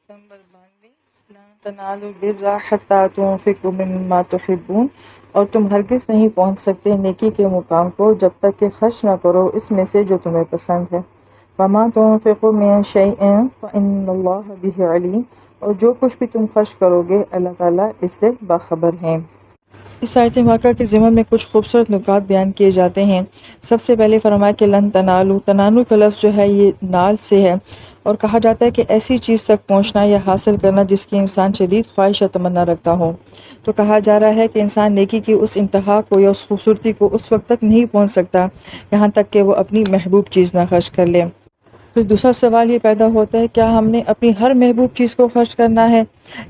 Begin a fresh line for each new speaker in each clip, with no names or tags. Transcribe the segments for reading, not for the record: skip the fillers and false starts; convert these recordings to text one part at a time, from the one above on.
Number 92 لن تنالوا البر حتى تنفقوا مما تحبون، اور تم ہرگز نہیں پہنچ سکتے نیکی کے مقام کو جب تک کہ خرچ نہ کرو اس میں سے جو تمہیں پسند ہے۔ وما تنفقوا من شيء فإن الله به عليم، اور جو کچھ بھی تم خرچ کرو گے اللہ تعالیٰ اس سے باخبر ہیں۔ اس آیت مبارکہ کے ضمن میں کچھ خوبصورت نکات بیان کیے جاتے ہیں۔ سب سے پہلے فرمایا کہ لن تنالو، تنالو کا لفظ جو ہے یہ نال سے ہے، اور کہا جاتا ہے کہ ایسی چیز تک پہنچنا یا حاصل کرنا جس کی انسان شدید خواہش یا تمنا رکھتا ہو۔ تو کہا جا رہا ہے کہ انسان نیکی کی اس انتہا کو یا اس خوبصورتی کو اس وقت تک نہیں پہنچ سکتا یہاں تک کہ وہ اپنی محبوب چیز نہ خرچ کر لے۔ پھر دوسرا سوال یہ پیدا ہوتا ہے کیا ہم نے اپنی ہر محبوب چیز کو خرچ کرنا ہے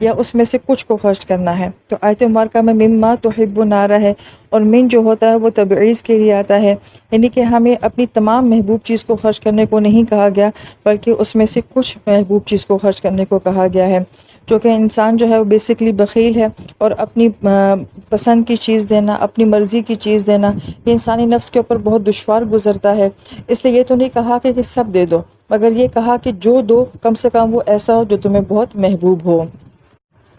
یا اس میں سے کچھ کو خرچ کرنا ہے؟ تو آیت مبارکہ میں مما تحبون آ رہا ہے، اور من جو ہوتا ہے وہ تبعیض کے لیے آتا ہے، یعنی کہ ہمیں اپنی تمام محبوب چیز کو خرچ کرنے کو نہیں کہا گیا بلکہ اس میں سے کچھ محبوب چیز کو خرچ کرنے کو کہا گیا ہے، کیونکہ انسان جو ہے وہ بیسکلی بخیل ہے، اور اپنی پسند کی چیز دینا، اپنی مرضی کی چیز دینا یہ انسانی نفس کے اوپر بہت دشوار گزرتا ہے۔ اس لیے یہ تو نہیں کہا کہ سب دے دو، مگر یہ کہا کہ جو دو کم سے کم وہ ایسا ہو جو تمہیں بہت محبوب ہو۔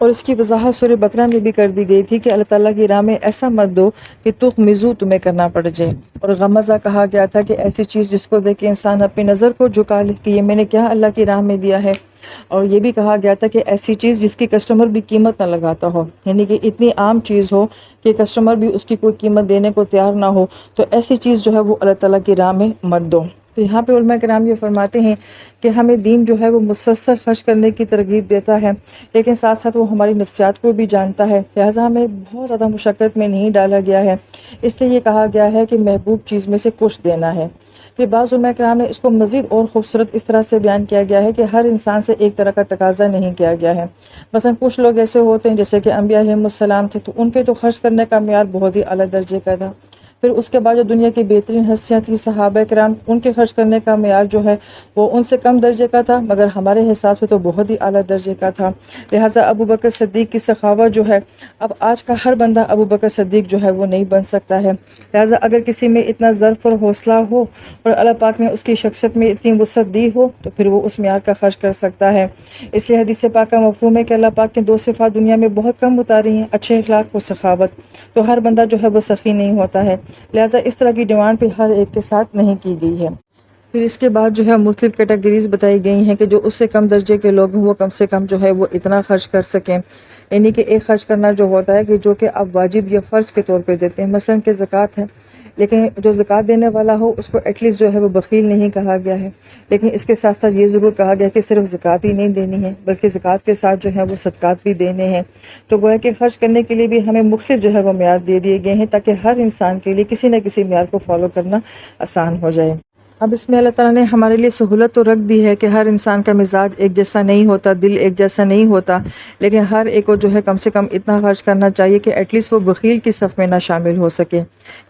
اور اس کی وضاحت سورہ بقرہ میں بھی کر دی گئی تھی کہ اللہ تعالیٰ کی راہ میں ایسا مت دو کہ تغمزو تمہیں کرنا پڑ جائے، اور غمزہ کہا گیا تھا کہ ایسی چیز جس کو دیکھ کے انسان اپنی نظر کو جھکا لے کہ یہ میں نے کیا اللہ کی راہ میں دیا ہے، اور یہ بھی کہا گیا تھا کہ ایسی چیز جس کی کسٹمر بھی قیمت نہ لگاتا ہو، یعنی کہ اتنی عام چیز ہو کہ کسٹمر بھی اس کی کوئی قیمت دینے کو تیار نہ ہو، تو ایسی چیز جو ہے وہ اللہ تعالیٰ کی راہ میں مت دو۔ تو یہاں پہ علماء کرام یہ فرماتے ہیں کہ ہمیں دین جو ہے وہ مسلسل خرچ کرنے کی ترغیب دیتا ہے، لیکن ساتھ ساتھ وہ ہماری نفسیات کو بھی جانتا ہے، لہٰذا ہمیں بہت زیادہ مشقت میں نہیں ڈالا گیا ہے، اس لیے یہ کہا گیا ہے کہ محبوب چیز میں سے کچھ دینا ہے۔ پھر بعض علماء کرام نے اس کو مزید اور خوبصورت اس طرح سے بیان کیا گیا ہے کہ ہر انسان سے ایک طرح کا تقاضا نہیں کیا گیا ہے۔ مثلا کچھ لوگ ایسے ہوتے ہیں جیسے کہ انبیاء علیہ السلام تھے، تو ان پہ تو خرچ کرنے کا معیار بہت ہی اعلیٰ درجے کا تھا۔ پھر اس کے بعد جو دنیا کی بہترین ہستیاں تھیں صحابہ کرام، ان کے خرچ کرنے کا معیار جو ہے وہ ان سے کم درجے کا تھا، مگر ہمارے حساب سے تو بہت ہی اعلیٰ درجے کا تھا۔ لہٰذا ابو بکر صدیق کی سخاوت جو ہے اب آج کا ہر بندہ ابو بکر صدیق جو ہے وہ نہیں بن سکتا ہے۔ لہٰذا اگر کسی میں اتنا ظرف اور حوصلہ ہو اور اللہ پاک نے اس کی شخصیت میں اتنی وسعت دی ہو تو پھر وہ اس معیار کا خرچ کر سکتا ہے۔ اس لیے حدیث پاک کا مفہوم ہے کہ اللہ پاک نے دو صفات دنیا میں بہت کم اتاری ہیں، اچھے اخلاق و سخاوت، تو ہر بندہ جو ہے وہ سخی نہیں ہوتا ہے، لہٰذا اس طرح کی ڈیمانڈ پہ ہر ایک کے ساتھ نہیں کی گئی ہے۔ پھر اس کے بعد جو ہے مختلف کیٹیگریز بتائی گئی ہیں کہ جو اس سے کم درجے کے لوگ ہیں وہ کم سے کم جو ہے وہ اتنا خرچ کر سکیں، یعنی کہ ایک خرچ کرنا جو ہوتا ہے کہ جو کہ آپ واجب یا فرض کے طور پہ دیتے ہیں، مثلا کہ زکوٰۃ ہے، لیکن جو زکوٰۃ دینے والا ہو اس کو ایٹ لیسٹ جو ہے وہ بخیل نہیں کہا گیا ہے، لیکن اس کے ساتھ ساتھ یہ ضرور کہا گیا کہ صرف زکوٰۃ ہی نہیں دینی ہے بلکہ زکوٰۃ کے ساتھ جو ہے وہ صدقات بھی دینے ہیں۔ تو گویا کہ خرچ کرنے کے لیے بھی ہمیں مختلف جو ہے وہ معیار دے دیے گئے ہیں تاکہ ہر انسان کے لیے کسی نہ کسی معیار کو فالو کرنا آسان ہو جائے۔ اب اس میں اللہ تعالیٰ نے ہمارے لیے سہولت تو رکھ دی ہے کہ ہر انسان کا مزاج ایک جیسا نہیں ہوتا، دل ایک جیسا نہیں ہوتا، لیکن ہر ایک کو جو ہے کم سے کم اتنا خرچ کرنا چاہیے کہ ایٹ لیسٹ وہ بخیل کی صف میں نہ شامل ہو سکے۔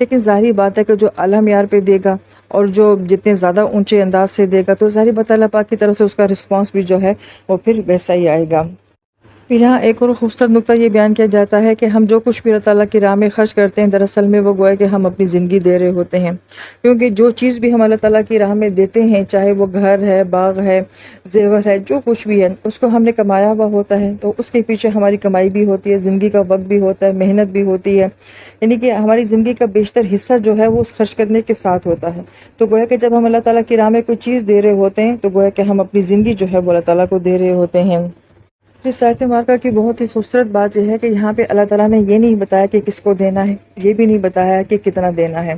لیکن ظاہری بات ہے کہ جو اعلیٰ معیار پہ دے گا اور جو جتنے زیادہ اونچے انداز سے دے گا تو ظاہری بات اللہ پاک کی طرف سے اس کا رسپانس بھی جو ہے وہ پھر ویسا ہی آئے گا۔ پھر یہاں ایک اور خوبصورت نقطہ یہ بیان کیا جاتا ہے کہ ہم جو کچھ بھی اللہ تعالیٰ کی راہ میں خرچ کرتے ہیں دراصل میں وہ گویا کہ ہم اپنی زندگی دے رہے ہوتے ہیں، کیونکہ جو چیز بھی ہم اللہ تعالیٰ کی راہ میں دیتے ہیں، چاہے وہ گھر ہے، باغ ہے، زیور ہے، جو کچھ بھی ہے، اس کو ہم نے کمایا ہوا ہوتا ہے تو اس کے پیچھے ہماری کمائی بھی ہوتی ہے، زندگی کا وقت بھی ہوتا ہے، محنت بھی ہوتی ہے، یعنی کہ ہماری زندگی کا بیشتر حصہ جو ہے وہ اس خرچ کرنے کے ساتھ ہوتا ہے۔ تو گویا کہ جب ہم اللہ تعالیٰ کی راہ میں کوئی چیز دے رہے ہوتے ہیں تو گویا کہ ہم اپنی زندگی جو ہے وہ اللہ تعالیٰ کو دے رہے ہوتے ہیں۔ اس آیت مبارکہ کی بہت ہی خوبصورت بات یہ ہے کہ یہاں پہ اللہ تعالیٰ نے یہ نہیں بتایا کہ کس کو دینا ہے، یہ بھی نہیں بتایا کہ کتنا دینا ہے،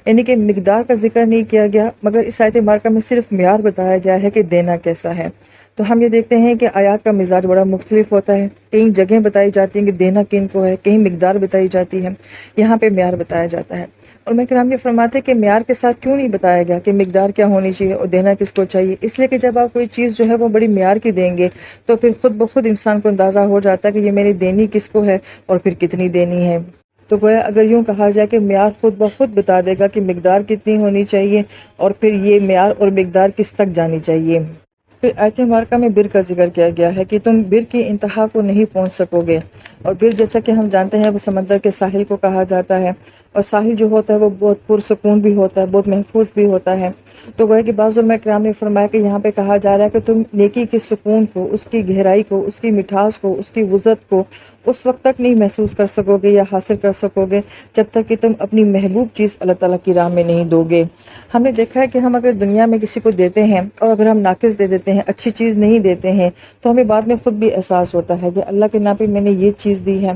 یعنی کہ مقدار کا ذکر نہیں کیا گیا، مگر اس آیت مبارکہ میں صرف معیار بتایا گیا ہے کہ دینا کیسا ہے۔ تو ہم یہ دیکھتے ہیں کہ آیات کا مزاج بڑا مختلف ہوتا ہے، کئی جگہیں بتائی جاتی ہیں کہ دینا کن کو ہے، کہیں مقدار بتائی جاتی ہے، یہاں پہ معیار بتایا جاتا ہے۔ اور میں کرام یہ فرماتے ہیں کہ معیار کے ساتھ کیوں نہیں بتایا گیا کہ مقدار کیا ہونی چاہیے اور دینا کس کو چاہیے؟ اس لیے کہ جب آپ کوئی چیز جو ہے وہ بڑی معیار کی دیں گے تو پھر خود بخود انسان کو اندازہ ہو جاتا ہے کہ یہ میں نے دینی کس کو ہے اور پھر کتنی دینی ہے۔ تو گویا اگر یوں کہا جائے کہ معیار خود بخود بتا دے گا کہ مقدار کتنی ہونی چاہیے اور پھر یہ معیار اور مقدار کس تک جانی چاہیے۔ پھر آیت مبارکہ میں بر کا ذکر کیا گیا ہے کہ تم بر کی انتہا کو نہیں پہنچ سکو گے، اور بر جیسا کہ ہم جانتے ہیں وہ سمندر کے ساحل کو کہا جاتا ہے، اور ساحل جو ہوتا ہے وہ بہت پرسکون بھی ہوتا ہے، بہت محفوظ بھی ہوتا ہے۔ تو گویا کہ بعض علماء کرام نے فرمایا کہ یہاں پہ کہا جا رہا ہے کہ تم نیکی کے سکون کو، اس کی گہرائی کو، اس کی مٹھاس کو، اس کی وزت کو اس وقت تک نہیں محسوس کر سکو گے یا حاصل کر سکو گے جب تک کہ تم اپنی محبوب چیز اللہ تعالیٰ کی راہ میں نہیں دو گے۔ ہم نے دیکھا ہے کہ ہم اگر دنیا میں کسی کو دیتے ہیں اور اگر ہم ناقص دے دیتے ہیں، اچھی چیز نہیں دیتے ہیں، تو ہمیں بعد میں خود بھی احساس ہوتا ہے کہ اللہ کے نام پہ میں نے یہ چیز دی ہے۔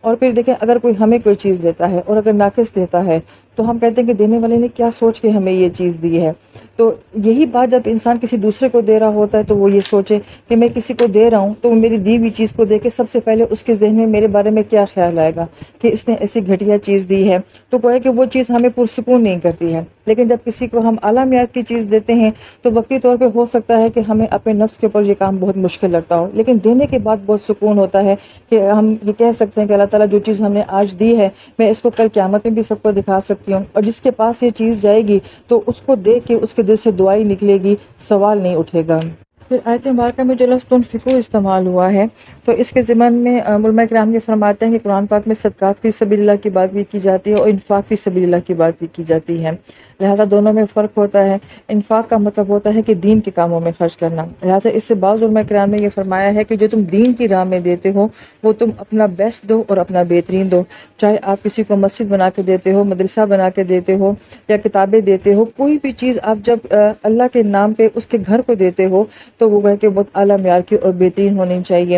اور پھر دیکھیں اگر کوئی ہمیں کوئی چیز دیتا ہے اور اگر ناقص دیتا ہے تو ہم کہتے ہیں کہ دینے والے نے کیا سوچ کے ہمیں یہ چیز دی ہے۔ تو یہی بات جب انسان کسی دوسرے کو دے رہا ہوتا ہے تو وہ یہ سوچے کہ میں کسی کو دے رہا ہوں تو وہ میری دی ہوئی چیز کو دے کے سب سے پہلے اس کے ذہن میں میرے بارے میں کیا خیال آئے گا کہ اس نے ایسی گھٹیا چیز دی ہے، تو گویا کہ وہ چیز ہمیں پرسکون نہیں کرتی ہے۔ لیکن جب کسی کو ہم اعلیٰ معیار کی چیز دیتے ہیں تو وقتی طور پہ ہو سکتا ہے کہ ہمیں اپنے نفس کے اوپر یہ کام بہت مشکل لگتا ہو، لیکن دینے کے بعد بہت سکون ہوتا ہے کہ ہم یہ کہہ سکتے ہیں کہ اللہ تعالیٰ جو چیز ہم نے آج دی ہے میں اس کو کل قیامت میں بھی سب کو دکھا سکتی ہوں، اور جس کے پاس یہ چیز جائے گی تو اس کو دیکھ کے اس کے دل سے دعائی نکلے گی، سوال نہیں اٹھے گا۔ پھر آیت مبارکہ میں جو لفظ تنفقو استعمال ہوا ہے تو اس کے ضمن میں علماء کرام یہ فرماتے ہیں کہ قرآن پاک میں صدقات فی سبیل اللہ کی بات بھی کی جاتی ہے اور انفاق فی سبیل اللہ کی بات بھی کی جاتی ہے، لہٰذا دونوں میں فرق ہوتا ہے۔ انفاق کا مطلب ہوتا ہے کہ دین کے کاموں میں خرچ کرنا، لہٰذا اس سے بعض علماء کرام نے یہ فرمایا ہے کہ جو تم دین کی راہ میں دیتے ہو وہ تم اپنا بیسٹ دو اور اپنا بہترین دو، چاہے آپ کسی کو مسجد بنا کے دیتے ہو، مدرسہ بنا کے دیتے ہو یا کتابیں دیتے ہو، کوئی بھی چیز آپ جب اللہ کے نام پہ اس کے گھر کو دیتے ہو تو وہ کہ بہت اعلیٰ معیار کی اور بہترین ہونی چاہیے۔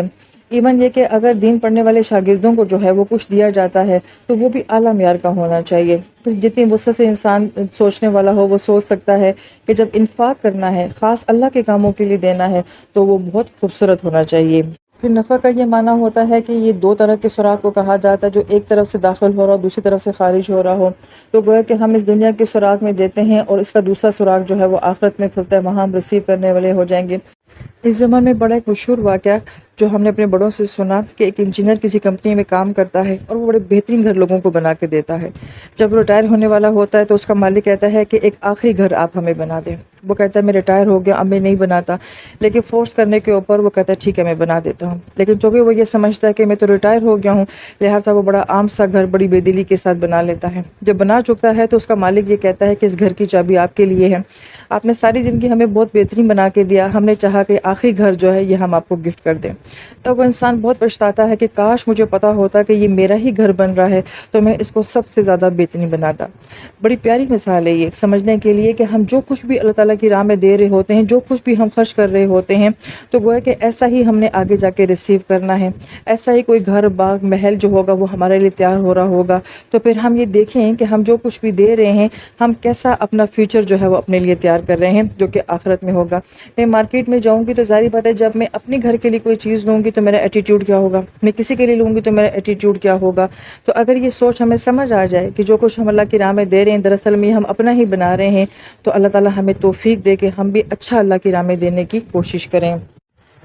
ایون یہ کہ اگر دین پڑھنے والے شاگردوں کو جو ہے وہ کچھ دیا جاتا ہے تو وہ بھی اعلیٰ معیار کا ہونا چاہیے۔ پھر جتنی وسعت سے انسان سوچنے والا ہو وہ سوچ سکتا ہے کہ جب انفاق کرنا ہے، خاص اللہ کے کاموں کے لیے دینا ہے، تو وہ بہت خوبصورت ہونا چاہیے۔ پھر نفع کا یہ معنی ہوتا ہے کہ یہ دو طرح کے سوراخ کو کہا جاتا ہے، جو ایک طرف سے داخل ہو رہا ہو دوسری طرف سے خارج ہو رہا ہو، تو گویا کہ ہم اس دنیا کے سوراخ میں دیتے ہیں اور اس کا دوسرا سوراخ جو ہے وہ آخرت میں کھلتا ہے، وہاں ہم ریسیو کرنے والے ہو جائیں گے۔ اس زمانے میں بڑا ایک مشہور واقعہ جو ہم نے اپنے بڑوں سے سنا کہ ایک انجینئر کسی کمپنی میں کام کرتا ہے اور وہ بڑے بہترین گھر لوگوں کو بنا کے دیتا ہے۔ جب وہ ریٹائر ہونے والا ہوتا ہے تو اس کا مالک کہتا ہے کہ ایک آخری گھر آپ ہمیں بنا دیں۔ وہ کہتا ہے میں ریٹائر ہو گیا، اب میں نہیں بناتا، لیکن فورس کرنے کے اوپر وہ کہتا ہے ٹھیک ہے میں بنا دیتا ہوں۔ لیکن چونکہ وہ یہ سمجھتا ہے کہ میں تو ریٹائر ہو گیا ہوں، لہٰذا وہ بڑا عام سا گھر بڑی بے دلی کے ساتھ بنا لیتا ہے۔ جب بنا چکتا ہے تو اس کا مالک یہ کہتا ہے کہ اس گھر کی چابی آپ کے لیے ہے، آپ نے ساری زندگی ہمیں بہت بہترین بنا کے دیا، ہم نے چاہا کہ آخری گھر جو ہے یہ ہم آپ کو گفٹ کر دیں۔ تب وہ انسان بہت پچھتاتا ہے کہ کاش مجھے پتا ہوتا کہ یہ میرا ہی گھر بن رہا ہے تو میں اس کو سب سے زیادہ بہترین بناتا۔ بڑی پیاری مثال ہے یہ سمجھنے کے لیے کہ ہم جو کچھ بھی اللہ تعالیٰ کی راہ میں دے رہے ہوتے ہیں، جو کچھ بھی ہم خرچ کر رہے ہوتے ہیں، تو گویا کہ ایسا ہی ہم نے آگے جا کے ریسیو کرنا ہے، ایسا ہی کوئی گھر باغ محل جو ہوگا وہ ہمارے لیے تیار ہو رہا ہوگا۔ تو پھر ہم یہ دیکھیں کہ ہم جو کچھ بھی دے رہے ہیں ہم کیسا اپنا فیوچر جو ہے وہ اپنے لیے تیار کر رہے ہیں جو کہ آخرت میں ہوگا۔ میں مارکیٹ میں جاؤں گی تو ظاہر بات ہے جب میں اپنے گھر کے لیے کوئی چیز لوں گی تو میرا ایٹیٹیوڈ کیا ہوگا، میں کسی کے لیے لوں گی تو میرا ایٹیٹیوڈ کیا ہوگا۔ تو اگر یہ سوچ ہمیں سمجھ آ جائے کہ جو کچھ ہم اللہ کی راہ میں دے رہے ہیں دراصل میں ہم اپنا ہی بنا رہے ہیں، تو اللہ تعالیٰ ہمیں توفیق دے کہ ہم بھی اچھا اللہ کی راہ میں دینے کی کوشش کریں۔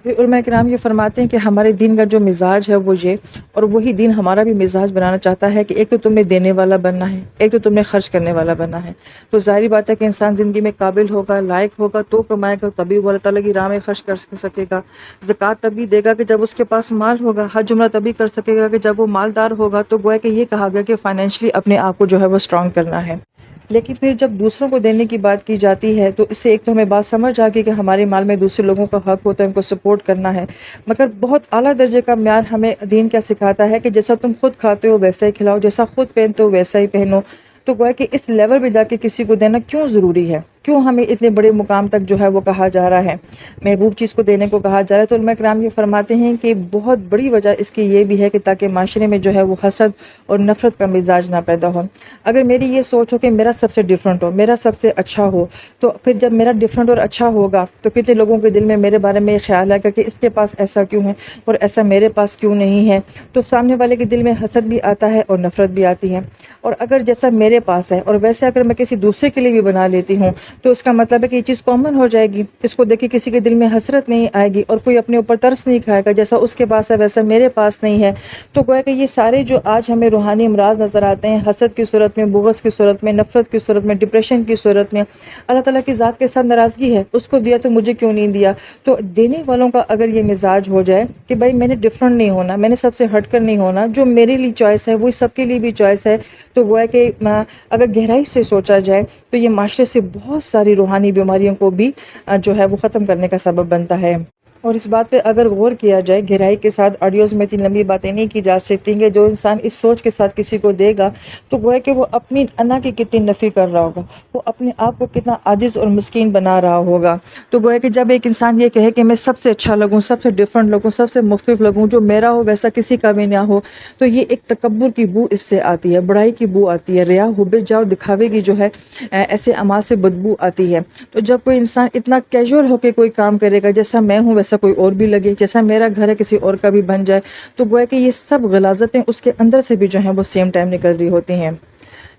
پھر علماء کرام یہ فرماتے ہیں کہ ہمارے دین کا جو مزاج ہے وہ یہ، اور وہی دین ہمارا بھی مزاج بنانا چاہتا ہے کہ ایک تو تم نے دینے والا بننا ہے، ایک تو تم نے خرچ کرنے والا بننا ہے۔ تو ظاہری بات ہے کہ انسان زندگی میں قابل ہوگا، لائق ہوگا تو کمائے گا، تبھی وہ اللہ تعالیٰ کی راہ میں خرچ کر سکے گا۔ زکوٰۃ تبھی دے گا کہ جب اس کے پاس مال ہوگا، حج عمرہ تبھی کر سکے گا کہ جب وہ مالدار ہوگا۔ تو گویا کہ یہ کہا گیا کہ فائنینشلی اپنے آپ کو جو ہے وہ اسٹرانگ کرنا ہے۔ لیکن پھر جب دوسروں کو دینے کی بات کی جاتی ہے تو اس سے ایک تو ہمیں بات سمجھ آ گئی کہ ہمارے مال میں دوسرے لوگوں کا حق ہوتا ہے، ان کو سپورٹ کرنا ہے، مگر بہت اعلیٰ درجے کا معیار ہمیں دین کیا سکھاتا ہے کہ جیسا تم خود کھاتے ہو ویسا ہی کھلاؤ، جیسا خود پہنتے ہو ویسا ہی پہنو۔ تو گویا کہ اس لیول پہ جا کے کسی کو دینا کیوں ضروری ہے، کیوں ہمیں اتنے بڑے مقام تک جو ہے وہ کہا جا رہا ہے، محبوب چیز کو دینے کو کہا جا رہا ہے۔ تو علماء کرام یہ فرماتے ہیں کہ بہت بڑی وجہ اس کی یہ بھی ہے کہ تاکہ معاشرے میں جو ہے وہ حسد اور نفرت کا مزاج نہ پیدا ہو۔ اگر میری یہ سوچ ہو کہ میرا سب سے ڈیفرنٹ ہو، میرا سب سے اچھا ہو، تو پھر جب میرا ڈیفرنٹ اور اچھا ہوگا تو کتنے لوگوں کے دل میں میرے بارے میں یہ خیال آئے گا کہ اس کے پاس ایسا کیوں ہے اور ایسا میرے پاس کیوں نہیں ہے۔ تو سامنے والے کے دل میں حسد بھی آتا ہے اور نفرت بھی آتی ہے۔ اور اگر جیسا میرے پاس ہے اور ویسے اگر میں کسی دوسرے کے لیے بھی بنا لیتی ہوں تو اس کا مطلب ہے کہ یہ چیز کامن ہو جائے گی، اس کو دیکھ کے کسی کے دل میں حسرت نہیں آئے گی اور کوئی اپنے اوپر ترس نہیں کھائے گا جیسا اس کے پاس ہے ویسا میرے پاس نہیں ہے۔ تو گویا کہ یہ سارے جو آج ہمیں روحانی امراض نظر آتے ہیں، حسد کی صورت میں، بغض کی صورت میں، نفرت کی صورت میں، ڈپریشن کی صورت میں، اللہ تعالیٰ کی ذات کے ساتھ ناراضگی ہے، اس کو دیا تو مجھے کیوں نہیں دیا؟ تو دینے والوں کا اگر یہ مزاج ہو جائے کہ بھائی میں نے ڈفرینٹ نہیں ہونا، میں نے سب سے ہٹ کر نہیں ہونا، جو میرے لیے چوائس ہے وہی سب کے لیے بھی چوائس ہے، تو گویا کہ اگر گہرائی سے سوچا جائے تو یہ معاشرے سے بہت ساری روحانی بیماریوں کو بھی جو ہے وہ ختم کرنے کا سبب بنتا ہے۔ اور اس بات پہ اگر غور کیا جائے گہرائی کے ساتھ، آڈیوز میں اتنی لمبی باتیں نہیں کی جا سکتی کہ جو انسان اس سوچ کے ساتھ کسی کو دے گا تو گویا کہ وہ اپنی انا کی کتنی نفی کر رہا ہوگا، وہ اپنے آپ کو کتنا عاجز اور مسکین بنا رہا ہوگا۔ تو گویا کہ جب ایک انسان یہ کہے کہ میں سب سے اچھا لگوں، سب سے ڈفرینٹ لگوں، سب سے مختلف لگوں، جو میرا ہو ویسا کسی کا بھی نہ ہو، تو یہ ایک تکبر کی بو اس سے آتی ہے، بڑائی کی بو آتی ہے، ریا، حب جا اور دکھاوے کی جو ہے ایسے اعمال سے بدبو آتی ہے۔ تو جب کوئی انسان اتنا کیجول ہو کے کوئی کام کرے گا، جیسا میں ہوں ویسا کوئی اور بھی لگے، جیسا میرا گھر ہے کسی اور کا بھی بن جائے، تو گویا کہ یہ سب غلاظتیں اس کے اندر سے بھی جو ہیں وہ سیم ٹائم نکل رہی ہوتی ہیں۔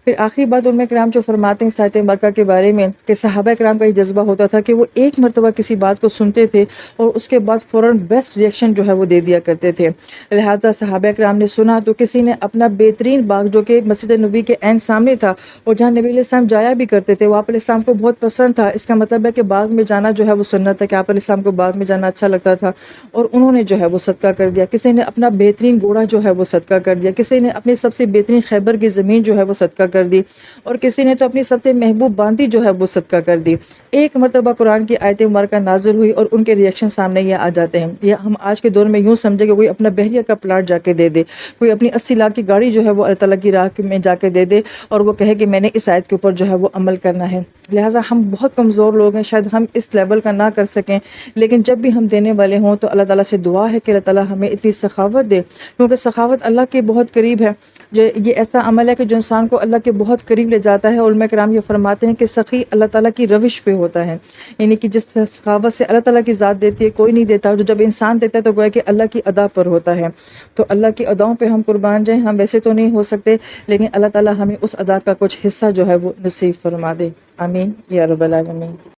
پھر آخری بات علماء کرام جو فرماتے ہیں اس آیت مبارکہ کے بارے میں کہ صحابہ کرام کا یہ جذبہ ہوتا تھا کہ وہ ایک مرتبہ کسی بات کو سنتے تھے اور اس کے بعد فوراً بیسٹ ریئیکشن جو ہے وہ دے دیا کرتے تھے۔ لہٰذا صحابہ کرام نے سنا تو کسی نے اپنا بہترین باغ جو کہ مسجد نبوی کے عین سامنے تھا اور جہاں نبی علیہ السلام جایا بھی کرتے تھے، وہ آپ علیہ السلام کو بہت پسند تھا، اس کا مطلب ہے کہ باغ میں جانا جو ہے وہ سنت ہے کہ آپ علیہ السلام کو باغ میں جانا اچھا لگتا تھا، اور انہوں نے جو ہے وہ صدقہ کر دیا۔ کسی نے اپنا بہترین گھوڑا جو ہے وہ صدقہ کر دیا، کسی نے اپنی سب سے بہترین خیبر کی زمین جو ہے وہ صدقہ کر دی، اور کسی نے تو اپنی سب سے محبوب باندی جو ہے وہ صدقہ کر دی۔ ایک مرتبہ قرآن کی آیت مبارکہ نازل ہوئی اور ان کے ریئیکشن سامنے یہ آ جاتے ہیں۔ یہ ہم آج کے دور میں یوں سمجھے کہ کوئی اپنا بحریہ کا پلاٹ جا کے دے دے، کوئی اپنی 80 لاکھ کی گاڑی جو ہے وہ اللہ تعالیٰ کی راہ میں جا کے دے دے اور وہ کہے کہ میں نے اس آیت کے اوپر جو ہے وہ عمل کرنا ہے۔ لہٰذا ہم بہت کمزور لوگ ہیں، شاید ہم اس لیول کا نہ کر سکیں، لیکن جب بھی ہم دینے والے ہوں تو اللہ تعالیٰ سے دعا ہے کہ اللہ تعالیٰ ہمیں اتنی سخاوت دے، کیونکہ سخاوت اللہ کے بہت قریب ہے۔ یہ ایسا عمل ہے کہ جو انسان کو اللہ کے بہت قریب لے جاتا ہے۔ علماء کرام یہ فرماتے ہیں کہ سخی اللہ تعالیٰ کی روش پہ ہوتا ہے، یعنی کہ جس سخاوت سے اللہ تعالیٰ کی ذات دیتی ہے کوئی نہیں دیتا، جو جب انسان دیتا ہے تو گویا کہ اللہ کی ادا پر ہوتا ہے۔ تو اللہ کی اداؤں پہ ہم قربان جائیں، ہم ویسے تو نہیں ہو سکتے لیکن اللہ تعالیٰ ہمیں اس ادا کا کچھ حصہ جو ہے وہ نصیب فرما دے۔ آمین یا رب العالمین۔